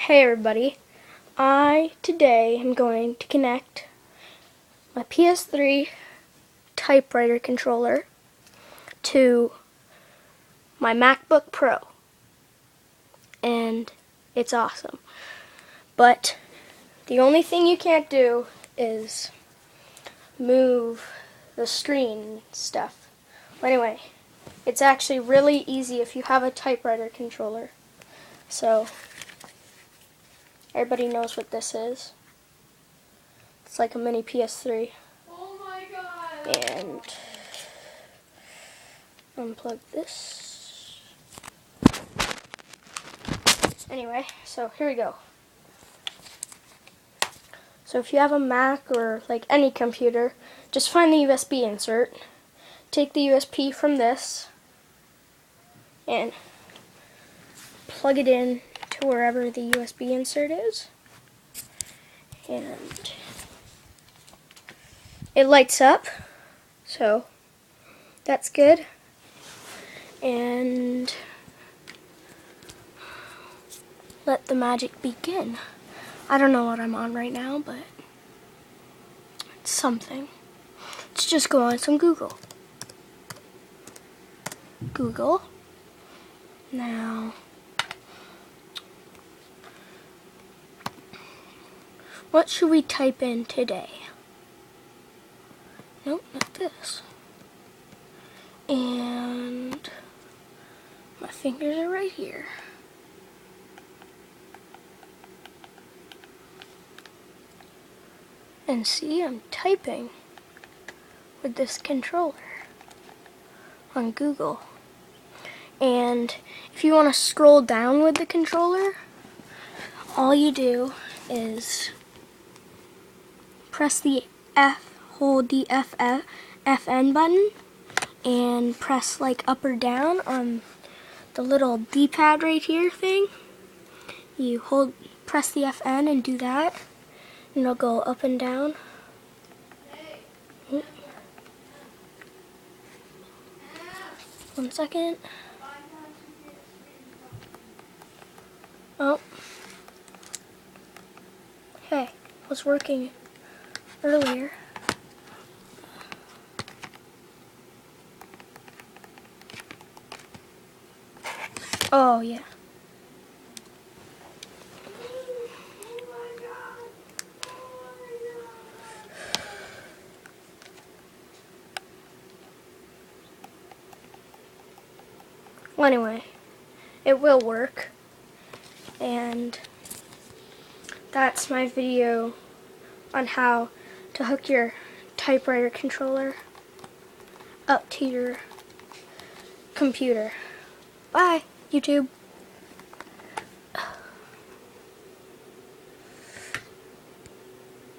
Hey everybody, I today am going to connect my ps3 typewriter controller to my MacBook Pro, and it's awesome. But the only thing you can't do is move the screen and stuff. But anyway, it's actually really easy if you have a typewriter controller. So everybody knows what this is. It's like a mini ps3. Oh my god! And unplug this. Anyway, so here we go. So if you have a Mac or like any computer, just find the USB insert. Take the USB from this and plug it in to wherever the USB insert is. And it lights up, so that's good. And let the magic begin. I don't know what I'm on right now, but it's something. Let's just go on some Google. Google. Now, what should we type in today? Nope, not this. And my fingers are right here. And see, I'm typing with this controller on Google. And if you want to scroll down with the controller, all you do is press the hold the FN button and press like up or down on the little D-pad right here thing. You press the FN and do that, and it'll go up and down. One second. Oh. Hey, it was working earlier. Oh, yeah. Well, anyway, it will work, and that's my video on how to hook your typewriter controller up to your computer. Bye, YouTube.